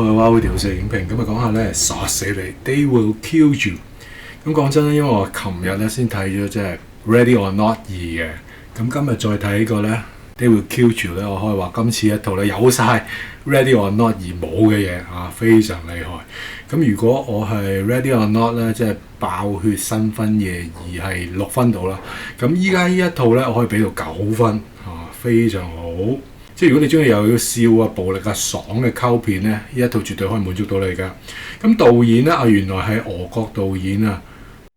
Hello，條四影評，今日講下咧殺死你 ，They will kill you。咁講真咧，因為我琴日咧先睇咗即係 Ready or Not 2嘅，咁今日再睇呢個咧 They will kill you咧，我可以話今次一套咧有晒 Ready or Not 2冇嘅嘢啊，非常厲害。咁如果我係 Ready or Not 咧，即係爆血新婚夜2係6分到啦。咁依家呢一套咧，我可以俾到9分啊，非常好。即係如果你中意又要笑啊、暴力啊、爽嘅溝片咧，呢一套絕對可以滿足到你㗎。咁導演咧原來係俄國導演啊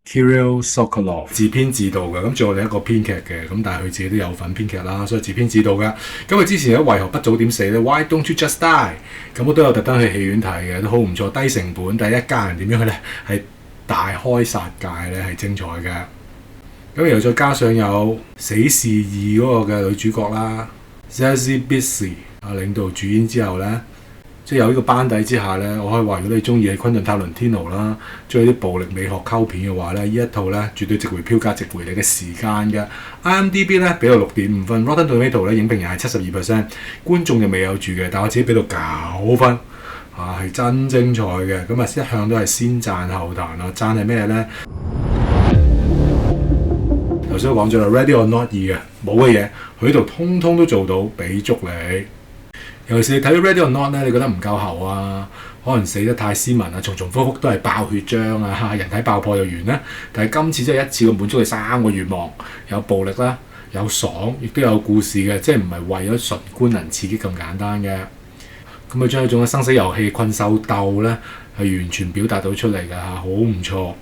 Kirill Sokolov 自編自導嘅，咁仲有另一個編劇嘅，咁但係佢自己都有份編劇啦，所以自編自導嘅。咁佢之前咧為何不早點死咧 ？Why don't you just die？ 咁我都有特登去戲院睇嘅，都好唔錯，低成本，但係一家人點樣去咧係大開殺戒咧係精彩嘅。咁然後再加上有死侍2嗰個嘅女主角啦。Zazie Beetz 領導主演之後咧，即係有呢個班底之下咧，我可以話如果你中意係昆頓塔倫天奴啦，中意啲暴力美學溝片嘅話咧，呢一套咧絕對值回票價，值回你嘅時間嘅。IMDB 咧俾到6.5分 ，Rotten Tomato 咧影評人係72%，觀眾就未有住嘅，但我自己俾到9分，係真精彩嘅。咁啊一向都係先讚後彈啊，讚係咩咧？頭先都講咗啦 ，Ready or Not 2嘅冇嘅嘢，佢呢度通通都做到，俾足你。尤其是你睇到 Ready or Not 咧，你覺得唔夠喉啊，可能死得太斯文啊，重重複複都係爆血漿啊，人體爆破就完啦。但係今次真係一次過滿足你3個願望，有暴力啦，有爽，亦都有故事嘅，即係唔係為咗純觀能刺激咁簡單嘅。咁佢將一種生死遊戲困獸鬥咧，係完全表達到出嚟㗎嚇，好唔錯。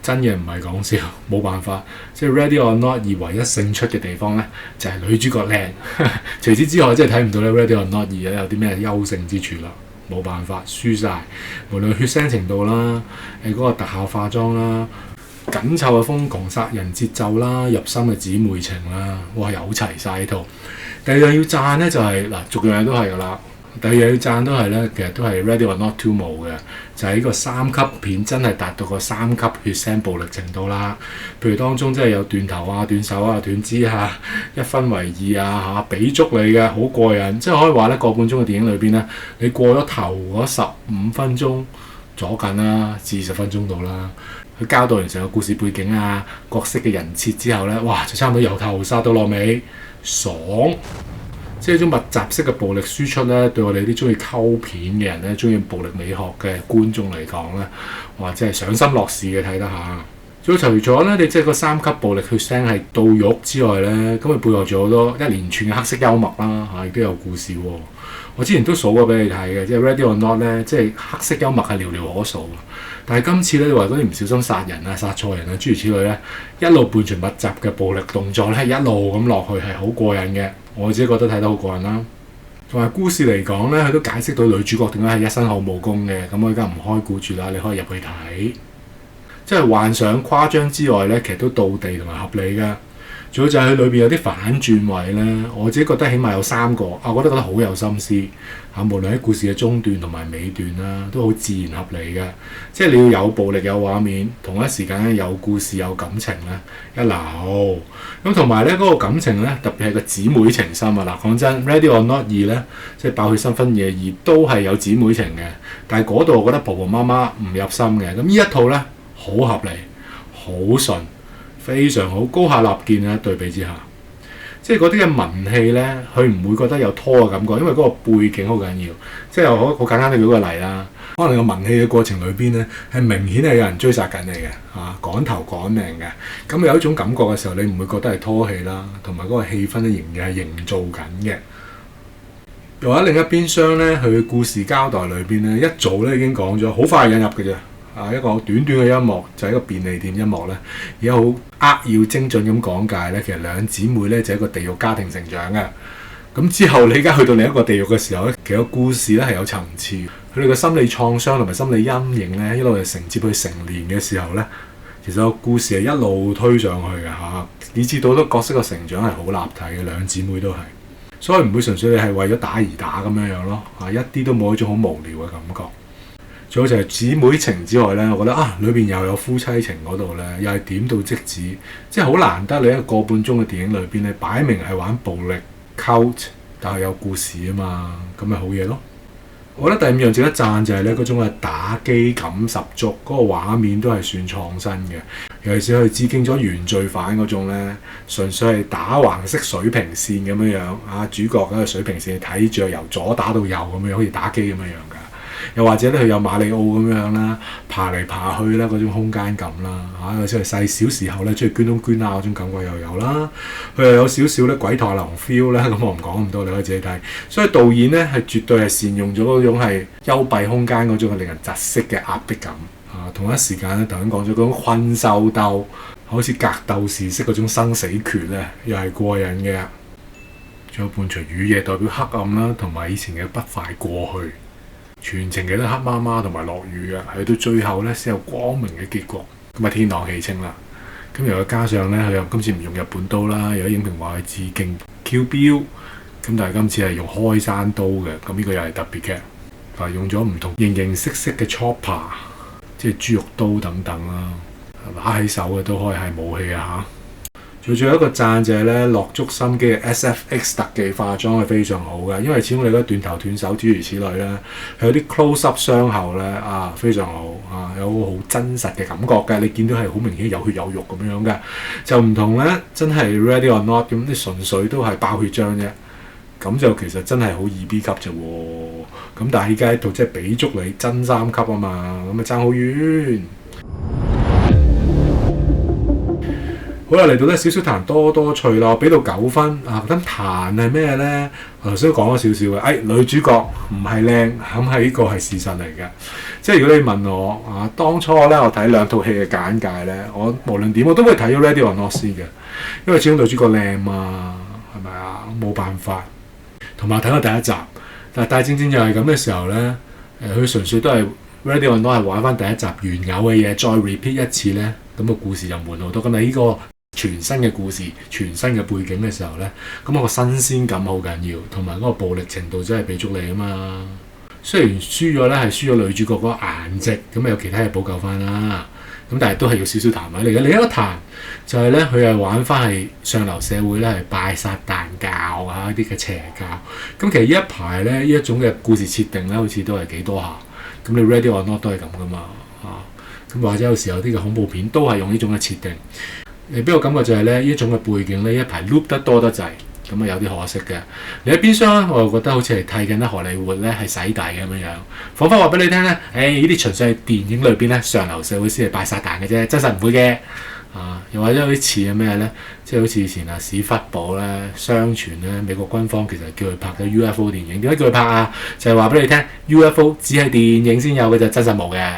真嘅唔係講笑，冇辦法。即係 Ready or Not 2唯一勝出嘅地方咧，就係女主角靚。除此之外，真係睇唔到咧 Ready or Not 2咧有啲咩優勝之處啦。冇辦法，輸晒。無論血腥程度啦，嗰個特效化妝啦，緊湊嘅瘋狂殺人節奏啦，入心嘅姊妹情啦，哇有齊晒呢套。第二樣要讚咧就係、是、嗱，逐樣嘢都係㗎啦。第二樣要讚都係咧，其實都係 Ready or Not 2冇嘅，就係呢個3級片真係達到個3級血腥暴力程度啦。譬如當中真係有斷頭啊、斷手啊、斷肢啊、1分為2啊嚇，俾足你嘅，好過癮。即係可以話咧，個半鐘嘅電影裏邊咧，你過咗頭嗰15分鐘左近啦，至20分鐘到啦，佢交代完成個故事背景啊、角色嘅人設之後咧，哇，就差唔多由頭殺到落尾，爽！即係一種密集式嘅暴力輸出咧，對我哋啲中意溝片嘅人咧，中意暴力美學嘅觀眾嚟講咧，哇！真係賞心樂事嘅睇得下。除咗咧，你即係個3級暴力血腥係到肉之外咧，咁佢背後仲有好多一連串嘅黑色幽默啦，亦都有故事喎。我之前都數過俾你睇嘅，即係 Ready or Not 咧，即係黑色幽默係寥寥可數。但係今次咧，你話嗰啲唔小心殺人啊、殺錯人啊諸如此類咧，一路伴隨密集嘅暴力動作咧，一路咁落去係好過癮嘅。我自己覺得睇得好過癮啦。同埋故事嚟講咧，佢都解釋到女主角點解係一身好武功嘅。咁我而家唔開估住啦，你可以入去睇。即係幻想誇張之外咧，其實都道地同埋合理嘅。仲有就係佢裏邊有啲反轉位咧，我自己覺得起碼有3個，我覺得好有心思嚇。無論喺故事嘅中段同埋尾段啦，都好自然合理嘅。即係你要有暴力有畫面，同一時間咧有故事有感情咧，一流。咁同埋咧嗰個感情咧，特別係個姊妹情深啊！嗱，講真 ，Ready or Not 2咧，即係爆血新婚夜2都係有姊妹情嘅，但係嗰度我覺得婆婆媽媽唔入心嘅。咁呢一套咧好合理，好順。非常好，高下立見啊！對比之下，即係嗰啲嘅文戲咧，佢唔會覺得有拖嘅感覺，因為嗰個背景好緊要。即係好簡單地舉個例啦，可能個文戲嘅過程裏邊咧，係明顯係有人追殺緊你嘅嚇，趕頭趕命嘅。咁有一種感覺嘅時候，你唔會覺得係拖戲啦，同埋嗰個氣氛咧仍然係營造緊嘅。又喺另一邊廂咧，佢嘅故事交代裏邊咧，一早咧已經講咗，好快引入嘅啫。一個短短嘅音樂就係一個便利店音樂咧，而家好扼要精準咁講解咧，其實兩姊妹咧就係一個地獄家庭成長嘅。咁之後你而家去到另一個地獄嘅時候咧，其實個故事咧係有層次，佢哋嘅心理創傷同埋心理陰影咧，一路係承接去成年嘅時候咧，其實個故事係一路推上去嘅嚇，以至到好多角色嘅成長係好立體嘅，兩姊妹都係，所以唔會純粹你係為咗打而打咁樣樣咯，一啲都冇一種好無聊嘅感覺。仲有就係姊妹情之外咧，我覺得裏邊又有夫妻情嗰度咧，又係點到即止，即係好難得你一個半鐘嘅電影裏邊咧，擺明係玩暴力 cult，但係有故事啊嘛，咁咪好嘢咯。我覺得第五樣值得讚就係咧嗰種嘅打機感十足，嗰個畫面都係算創新嘅。尤其是佢致敬咗原罪犯嗰種咧，純粹係打橫式水平線咁樣樣啊，主角嗰個水平線睇住由左打到右咁樣，好似打機咁樣樣㗎。又或者咧，佢有馬里奧咁樣啦，爬嚟爬去啦，嗰種空間感啦，嚇，或者係細小時候咧，中意捐窿捐罅嗰種感覺又有啦。佢又有少少咧鬼太郎 feel 咧，咁我唔講咁多，你可以自己睇。所以導演咧係絕對係善用咗嗰種係幽閉空間嗰種令人窒息嘅壓迫感。同一時間咧，頭先講咗嗰種困獸鬥，好似格鬥士式嗰種生死決咧，又係過癮嘅。仲有伴隨雨夜代表黑暗啦，同埋以前嘅不快過去。全程嘅都黑麻麻同埋落雨嘅，去到最後咧先有光明嘅結局，咁啊天朗氣清啦。咁又加上咧，佢又今次唔用日本刀啦，有啲影評話佢致敬 Kill Bill，咁但係今次係用開山刀嘅，咁呢個又係特別嘅，用咗唔同形式嘅 chopper， 即係豬肉刀等等啦，拿起手嘅都可以係武器啊嚇。最後一個讚就係咧，落足心機嘅 SFX 特技化妝係非常好嘅，因為始終你嗰斷頭斷手諸如此類咧，係有啲 close up 傷口咧非常好有好真實嘅感覺嘅，你見到係好明顯有血有肉咁樣嘅，就唔同咧真係 Ready or Not 咁，啲純粹都係爆血漿啫，咁就其實真係好2B 級啫喎，咁但係依家一套即係俾足你真3級啊嘛，咁啊爭好遠。好啦，嚟到咧少少彈多多趣啦，我俾到9分啊！咁彈係咩咧？我頭先都講咗少少嘅，女主角唔係靚，咁係呢個係事實嚟嘅。即係如果你問我當初咧我睇2套戲嘅簡介咧，我無論點我都會睇咗 Ready or Not 先嘅，因為始終女主角靚嘛，係咪啊？冇辦法。同埋睇過第一集，但係正又係咁嘅時候咧，佢純粹都係 Ready or Not 係玩翻第一集原有嘅嘢，再 repeat 一次咧，咁個故事就悶好多。咁你呢個全新嘅故事、全新嘅背景嘅時候呢，咁個新鮮感好緊要，同埋嗰個暴力程度真係俾足你啊嘛。雖然輸咗呢係輸咗女主角嗰個顏值，咁有其他嘢補救翻啦。咁但係都係要少少彈位嚟嘅。另一個彈就係呢，佢係玩翻係上流社會呢，係拜撒旦教啊一啲嘅邪教。咁其實呢一排呢，呢一種嘅故事設定呢，好似都係幾多下。咁你 Ready or Not 都係咁噶嘛咁或者有時候啲嘅恐怖片都係用呢種嘅設定。你俾我感覺就係咧，呢一種嘅背景咧，一排 loop 得多得滯，咁啊有啲可惜嘅。另一邊廂我又覺得好似係替緊咧荷里活咧係洗底咁樣，彷彿話俾你聽咧，呢啲純粹係電影裏邊咧上流社會先係拜撒旦嘅啫，真實唔會嘅。又或者有啲似係咩咧？即係好似以前史匹堡咧，相傳咧美國軍方其實叫佢拍嘅 UFO 電影，點解叫佢拍啊？就係話俾你聽 UFO 只係電影先有嘅，就真實冇嘅。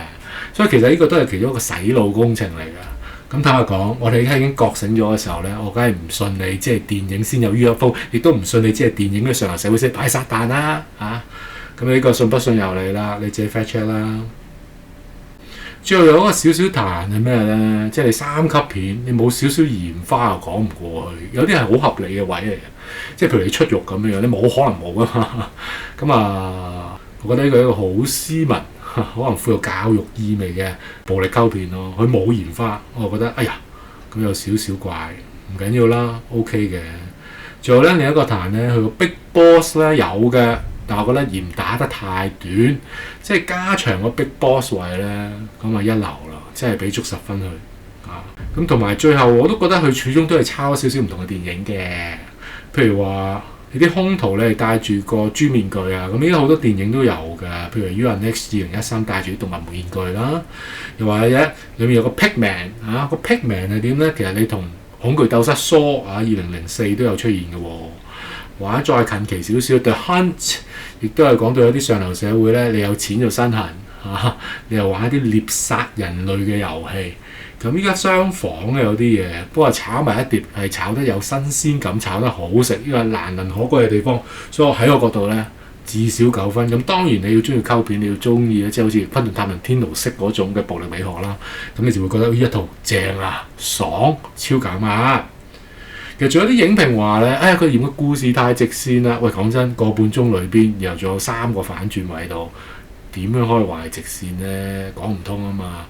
所以其實呢個都係其中一個洗腦工程嚟嘅。咁坦白講，我哋而家已經覺醒咗嘅時候咧，我梗係唔信你即係電影先有 UFO， 亦都唔信你即係電影嘅上流社會先拜撒旦啦咁呢個信不信由你啦，你自己 fact check 啦。最後有一個少少彈係咩咧？即係你3級片，你冇少少鹽花又講唔過去，有啲係好合理嘅位嚟嘅，即係譬如你出獄咁樣，你冇可能冇噶嘛。咁我覺得呢個係一個好斯文。可能富有教育意味嘅暴力溝片咯，佢冇鹽花，我覺得哎呀咁有少少怪，唔緊要啦 ，OK 嘅。最後咧另一個彈咧，佢個 Big Boss 咧有嘅，但我覺得鹽打得太短，即係加長個 Big Boss 位咧，咁一流啦，即係俾足10分佢咁同埋最後我都覺得佢始終都係抄少少唔同嘅電影嘅，譬如話。你啲兇徒咧戴住個豬面具啊，咁依家好多電影都有㗎，譬如 You Are Next 2013戴住啲動物面具啦，又或者裏面有個 Pigman 個 Pigman 係點咧？其實你同恐懼鬥室 Saw 2004都有出現嘅喎，或者再近期少少 The Hunt 亦都係講到有啲上流社會咧，你有錢就身痕你又玩一啲獵殺人類嘅遊戲。咁依家雙房嘅有啲嘢，不過炒埋一碟係炒得有新鮮感，炒得好食，呢個係難能可貴嘅地方。所以我喺我角度咧，至少9分。咁當然你要中意溝片，你要中意咧，即係好似昆頓塔倫天奴式嗰種嘅暴力美學啦。咁你就會覺得呢一套正啊，爽，超減壓。其實仲有啲影評話咧，佢嫌個故事太直線啦。喂，講真，個半鐘裏邊，然後仲有3個反轉位度，點樣可以話係直線咧？講唔通啊嘛。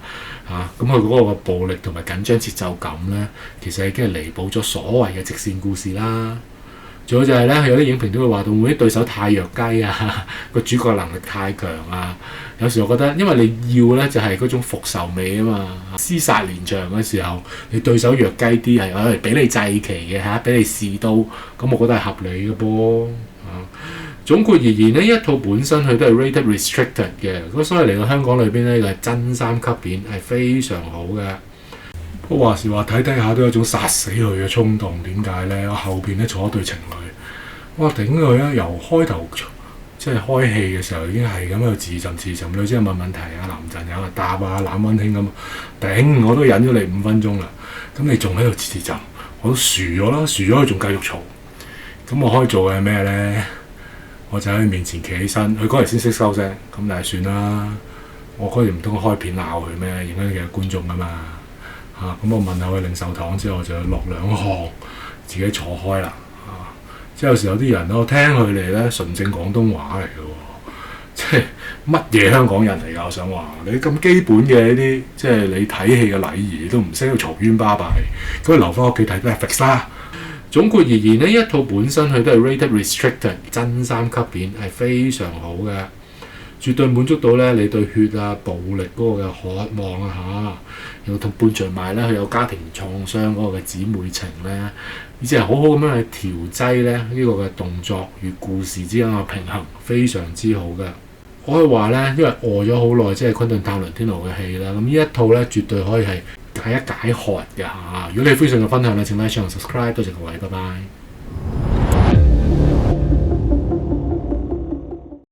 咁佢嗰個暴力同埋緊張節奏感咧，其實已經係彌補咗所謂嘅直線故事啦。仲有就係咧，有啲影評都會話到每啲對手太弱雞啊，個主角能力太強啊。有時我覺得，因為你要咧就係嗰種復仇味啊嘛，廝殺連場嘅時候，你對手弱雞啲係攞嚟俾你祭旗嘅嚇，俾你試刀，咁我覺得係合理嘅噃。總括而言呢，一套本身佢都係 rated restricted 嘅，咁所以嚟到香港裏邊呢，個真三級片係非常好嘅。不過話時話睇下都有種殺死佢嘅衝動，點解呢？我後邊咧坐一對情侶，我頂佢啊！由開頭即係開戲嘅時候已經係咁喺度自尋，女仔問問題啊，男陣有啊答啊，懶溫馨咁，頂我都忍咗你5分鐘啦，咁你仲喺度自尋，我都輸咗啦，輸咗佢仲繼續嘈，咁我可以做嘅係咩呢？我就喺佢面前企起身，佢嗰日先識收聲，咁但係算啦。我嗰日唔通開片鬧佢咩？影響其他觀眾㗎嘛嚇。咁我問下佢領壽堂之後，就落2項，自己坐開啦嚇。即係有時有啲人我聽佢哋咧純正廣東話嚟嘅喎，即係乜嘢香港人嚟㗎？我想話你咁基本嘅呢啲，即係你睇戲嘅禮儀都唔識去嘈冤巴閉，咁留翻屋企睇 Netflix 啦。總括而言呢，一套本身佢都係 rated restricted 真三級片係非常好嘅，絕對滿足到咧你對血啊暴力嗰個嘅渴望啊嚇，又同伴隨埋咧佢有家庭創傷嗰個嘅姊妹情咧，以至係好好咁樣去調劑咧呢個嘅動作與故事之間嘅平衡，非常之好嘅。我可以話咧，因為餓咗好耐，即係昆頓塔倫天奴嘅戲啦，咁呢一套咧絕對可以係解一解渴嘅嚇。如果你非常嘅分享咧，請 like、share、subscribe，多謝各位，拜拜。